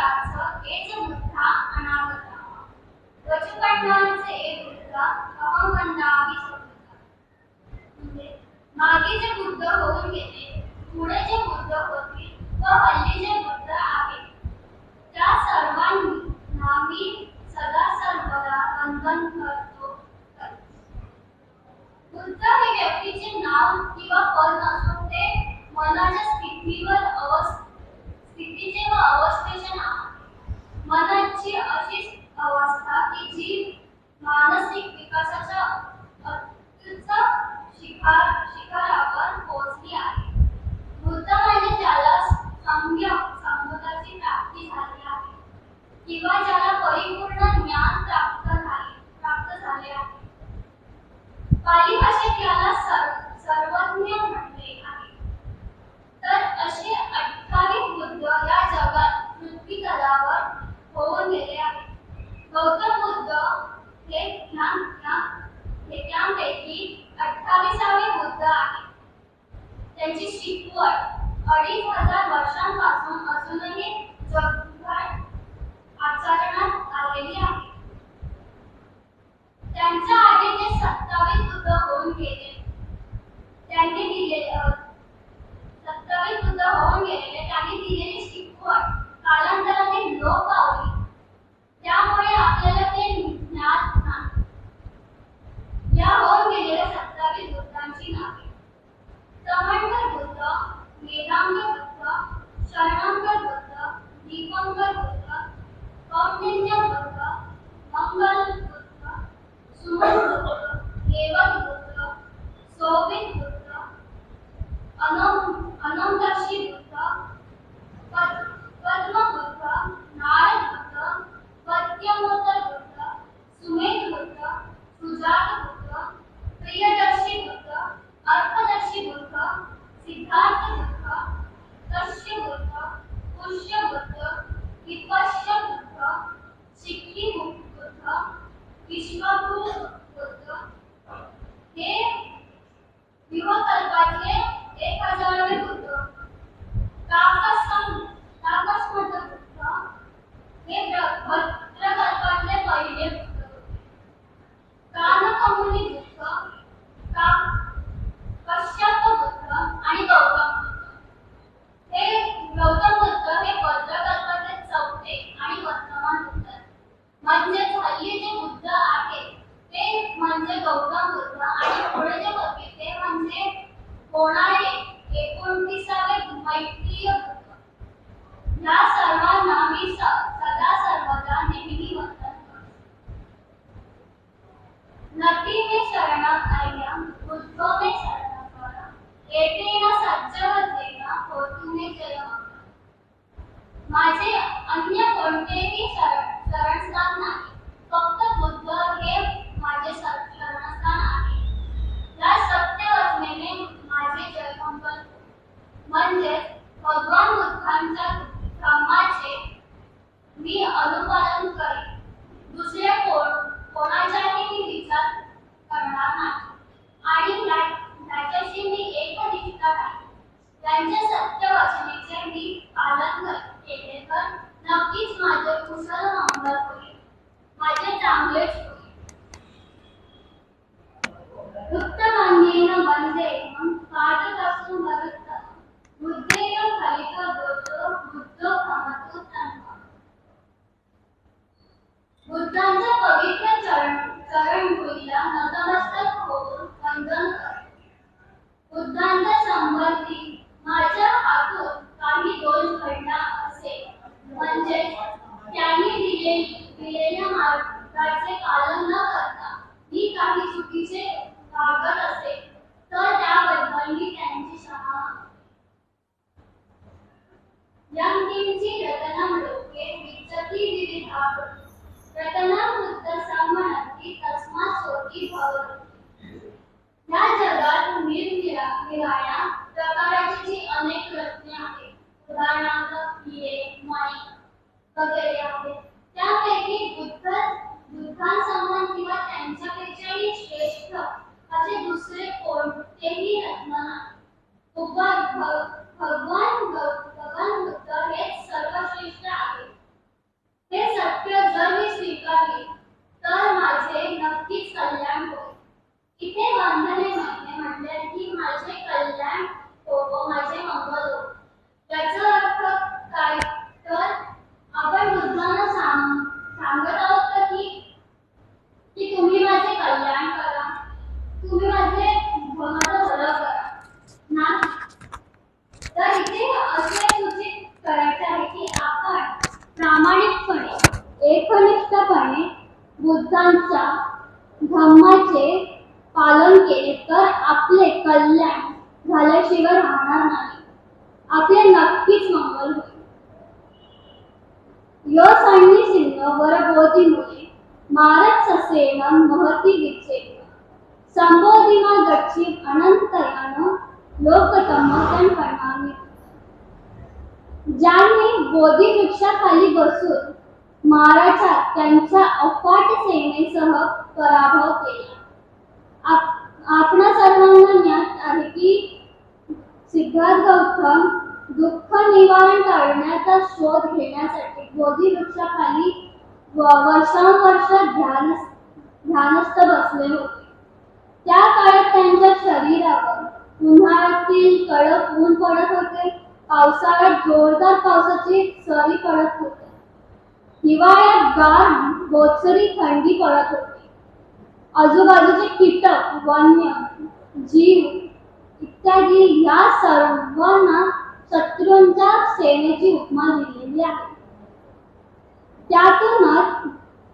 याचं हेच बुद्धा अनागता वचपटणांचे बुद्धा अहंगंडावी समजतात. म्हणजे मागे जे बुद्ध होऊन गेले, पुढे जे बुद्ध होतील व हल्ली जे बुद्ध आहेत त्या सर्वांना मी सदा सर्वदा वंदन करतो. बुद्ध हे व्यक्तीचे नाव किंवा पद नसून ते मनाच्या स्थितीचे व अवस्थेचे नाव आहे. मनाची अशी अवस्था की जी मानसिक विकासाच्या अत्युच्च शिखरावर पोहोचली आहे. बुद्ध म्हणजे ज्याला संबोधाची प्राप्ती झाली आहे किंवा ज्याला परिपूर्ण ज्ञान प्राप्त झाले आहे. पाली भाषेत याला सर्वज्ञ म्हटले आहे. तर असे 28 बुद्ध या जगात पृथ्वी तलावर होऊन गेले आहेत. गौतम बुद्ध हे त्यांपैकी 28वे बुद्ध आहेत. त्यांची शिकवण 2500 वर्षांपासून अजूनही जगभर आचरणात आलेली आहे. त्यांच्या आधी जे 27 बुद्ध होऊन गेले त्यांनी दिलेली शिकवण कालांतराने लोप पावली. त्यामुळे आपल्याला ते ज्ञात नाही. या होऊन गेलेल्या 27 बुद्धांची नावे: समंत बुद्ध, वेदांग बुद्ध, शरणांग बुद्ध, दीपंकर बुद्ध, कौंडिन्य बुद्ध, मंगल बुद्ध, सुमन बुद्ध, देवक बुद्ध, सौविक बुद्ध, अनंतर्षी बुद्ध, पद्म बुद्ध, नारद बुद्ध, पद्यमोत्तर बुद्ध, सुमेध बुद्ध, सुजात बुद्ध, प्रियदर्शी बुद्ध, अर्थदर्शी बुद्ध, सिद्धार्थ बुद्ध, तस्य बुद्ध, पुष्य बुद्ध, विपश्य बुद्ध, शिखी बुद्ध, विश्वभू बुद्ध हे युगकल्पातले 1000वे बुद्ध. तापसमत बुद्ध हे भद्रकल्पातले पहिले बुद्ध होते. कानकमुनी बुद्ध, कश्यप बुद्ध आणि गौतम बुद्ध. गौतम बुद्ध हे भद्रकल्पातले चौथे आणि वर्तमान बुद्ध. म्हणजे हल्ली जे बुद्ध आहेत ते म्हणजे गौतम बुद्ध आणि पुढे जे होते ते म्हणजे होणारे 29वे मैत्रेय बुद्ध. या सर्वांना मी सदा सर्वदा नेहमी वंदन करतो. नती मे शरणम अय्यम बुद्धो मे शरणम वरम एतेन सज्जवतेन होतुमे जयमंगलम. माझे अन्य कोणतेही शरणस्थान नाही, फक्त बुद्ध हे माझे शरणस्थान आहे. या सत्य वचनेने माझे जयमंगल. म्हणजे भगवान बुद्धांच्या धम्माचे मी अनुपालन करेन. दुसरे कोणाचाही मी विचार करणार नाही आणि त्याच्याशी मी एकनिष्ठ राहीन. त्यांच्या सत्य वचनेचे मी पालन केले तर नक्कीच माझे कुशल मंगल होईल, माझे चांगलेच होईल. उत्तमांगेन वंदेहं पादतस्तु भरतः बुद्धेय फलित दोषो बुद्धो भ्रमतो तन्मः. बुद्धांच्या पवित्र चरणधुळीला नतमस्तक होऊन वंदन कर. बुद्धांच्या संबंधी माझ्या हातून काही दोष घडला असेल, म्हणजे त्यांनी दिलेल्या मार्गाचे पालन न करता मी काही चुकीचे वागत असेल तर त्याबद्दल मी त्यांची क्षमा मागतो. यं किंचित् रत्नं लोके विद्यते विविधा रत्नं बुद्ध सम्मनन्ति तस्मात् सोऽपि भवति. या जगात निरनिराळ्या प्रकारची जी अनेक रत्ने आहेत, उदाहरणार्थ हिरे, मणी वगैरे आहेत, त्यापैकी बुद्धांसमान किंवा त्यांच्यापेक्षाही श्रेष्ठ असे दुसरे कोणतेही रत्न नाही. भगवान बुद्ध हेच सर्वश्रेष्ठ आहे. इथे वंदने म्हटले की माझे कल्याण हो, माझे मंगल हो. याचा अर्थ काय? तर आपण बुद्धांना सांगत आहोत की तुम्ही माझे कल्याण करा, तुम्ही माझं भलं करा ना. तर इथे असे सूचित करायचे आहे की आपण प्रामाणिकपणे एकनिष्ठपणे बुद्धांच्या धम्माचे पालन केले तर आपले कल्याण झाल्याशिवाय राहणार नाही, आपले नक्कीच मंगल होईल. यो सन्निसिन्न वरबोधिमुळे मारत ससेन महती विच्छेद संबोधिमा गच्छी अनंतयान लोकतमोतन प्रणामी. ज्यांनी बोधी वृक्षाखाली बसून माराच्या त्यांच्या अफाट सेनेसह पराभव केला. आपणा सर्वांना ज्ञात आहे की सिद्धार्थ गौतम दुःख निवारण करण्याचा शोध घेण्यासाठी बोधी वृक्षाखाली वर्षानुवर्ष ध्यानस्थ बसले होते. त्या काळात त्यांच्या शरीरावर उन्हाळ्यातील कडक ऊन पडत होते, पावसाळ्यात जोरदार पावसाची सरी पडत होते, हिवाळ्यात गार बोचरी थंडी पडत होती. आजूबाजूचे कीटक, वन्य जीव इत्यादी या सर्वांना शत्रूंच्या सेनेची उपमा दिलेली आहे. त्यातूनच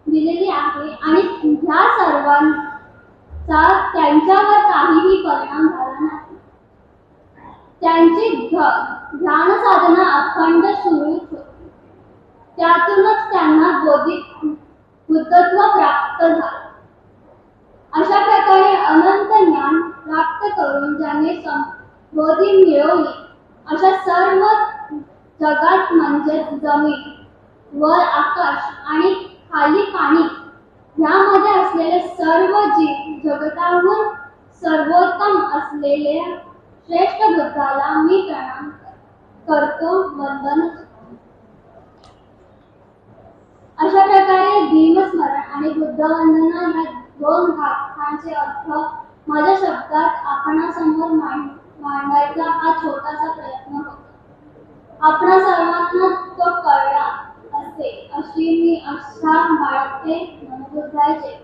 दिलेली आहे आणि ह्या सर्वांचा त्यांच्यावर काहीही परिणाम झाला नाही. त्यांची ध्यान साधना अखंड सुरूच होती. त्यातूनच त्यांना बुद्धत्व प्राप्त झालं. अशा प्रकारे अनंत ज्ञान प्राप्त करून ज्याने बोधी मिळवली, अशा सर्व जगात म्हणजे जमीन, वर आकाश आणि खाली पाणी यामध्ये असलेले सर्व जीव जगताहून सर्वोत्तम असलेल्या श्रेष्ठ बुद्धाला मी प्रणाम करतो, वंदन करतो. अशा प्रकारे भीमस्मरण आणि बुद्धवंदना या दोन गाथांचे अर्थ माझ्या शब्दात आपणासमोर मांडायचा हा छोटासा प्रयत्न होता. आपणा सर्वांना तो कळला अशी मी आशा बाळगते. नमो बुद्धाय. जय.